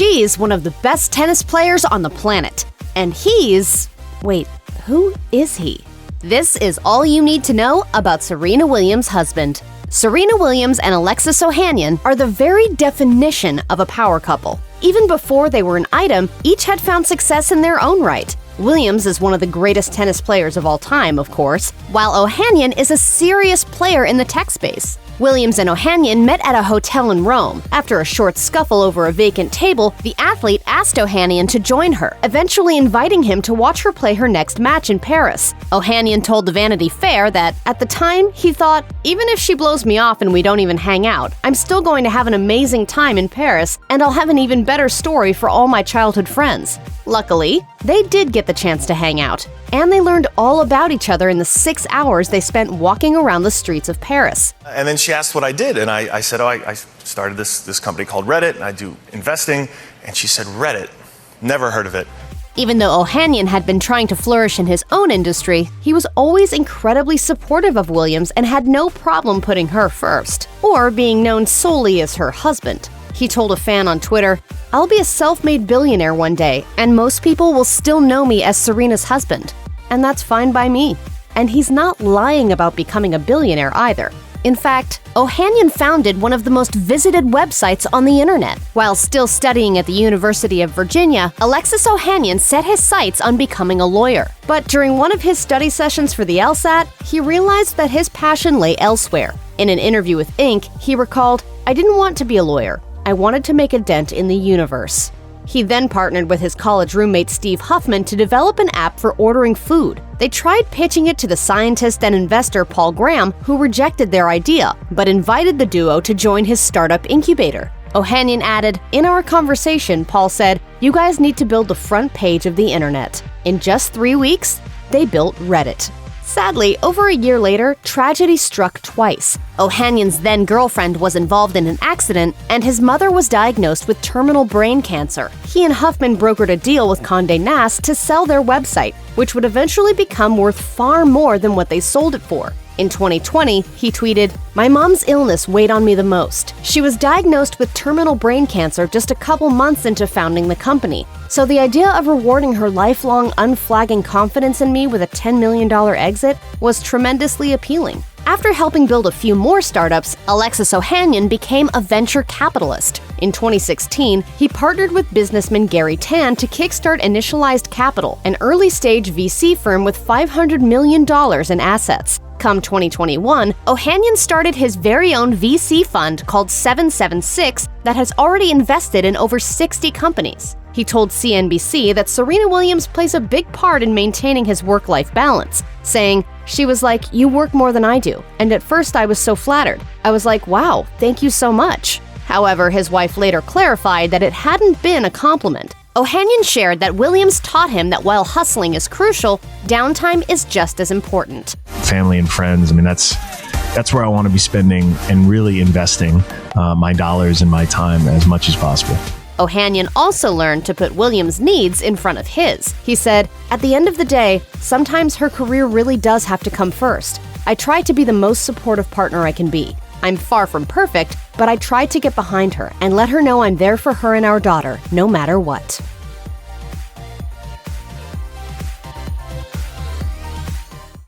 She's one of the best tennis players on the planet. And wait, who is he? This is all you need to know about Serena Williams' husband. Serena Williams and Alexis Ohanian are the very definition of a power couple. Even before they were an item, each had found success in their own right. Williams is one of the greatest tennis players of all time, of course, while Ohanian is a serious player in the tech space. Williams and Ohanian met at a hotel in Rome. After a short scuffle over a vacant table, the athlete asked Ohanian to join her, eventually inviting him to watch her play her next match in Paris. Ohanian told the Vanity Fair that, at the time, he thought, even if she blows me off and we don't even hang out, I'm still going to have an amazing time in Paris, and I'll have an even better story for all my childhood friends. Luckily, they did get the chance to hang out, and they learned all about each other in the 6 hours they spent walking around the streets of Paris. And then she asked what I did, and I said, I started this company called Reddit, and I do investing. And she said, Reddit? Never heard of it. Even though Ohanian had been trying to flourish in his own industry, he was always incredibly supportive of Williams and had no problem putting her first, or being known solely as her husband. He told a fan on Twitter, "I'll be a self-made billionaire one day, and most people will still know me as Serena's husband. And that's fine by me." And he's not lying about becoming a billionaire either. In fact, Ohanian founded one of the most visited websites on the internet. While still studying at the University of Virginia, Alexis Ohanian set his sights on becoming a lawyer. But during one of his study sessions for the LSAT, he realized that his passion lay elsewhere. In an interview with Inc., he recalled, "I didn't want to be a lawyer. I wanted to make a dent in the universe." He then partnered with his college roommate Steve Huffman to develop an app for ordering food. They tried pitching it to the scientist and investor Paul Graham, who rejected their idea, but invited the duo to join his startup incubator. Ohanian added, "In our conversation, Paul said, 'You guys need to build the front page of the internet.' In just 3 weeks, they built Reddit." Sadly, over a year later, tragedy struck twice. Ohanian's then-girlfriend was involved in an accident, and his mother was diagnosed with terminal brain cancer. He and Huffman brokered a deal with Condé Nast to sell their website, which would eventually become worth far more than what they sold it for. In 2020, he tweeted, "My mom's illness weighed on me the most. She was diagnosed with terminal brain cancer just a couple months into founding the company. So the idea of rewarding her lifelong, unflagging confidence in me with a $10 million exit was tremendously appealing." After helping build a few more startups, Alexis Ohanian became a venture capitalist. In 2016, he partnered with businessman Gary Tan to kickstart Initialized Capital, an early-stage VC firm with $500 million in assets. Come 2021, Ohanian started his very own VC fund called 776 that has already invested in over 60 companies. He told CNBC that Serena Williams plays a big part in maintaining his work-life balance, saying, "She was like, 'You work more than I do.' And at first I was so flattered. I was like, 'Wow, thank you so much.'" However, his wife later clarified that it hadn't been a compliment. Ohanian shared that Williams taught him that while hustling is crucial, downtime is just as important. Family and friends, I mean, that's where I want to be spending and really investing my dollars and my time as much as possible. Ohanian also learned to put Williams' needs in front of his. He said, "At the end of the day, sometimes her career really does have to come first. I try to be the most supportive partner I can be. I'm far from perfect, but I try to get behind her and let her know I'm there for her and our daughter, no matter what."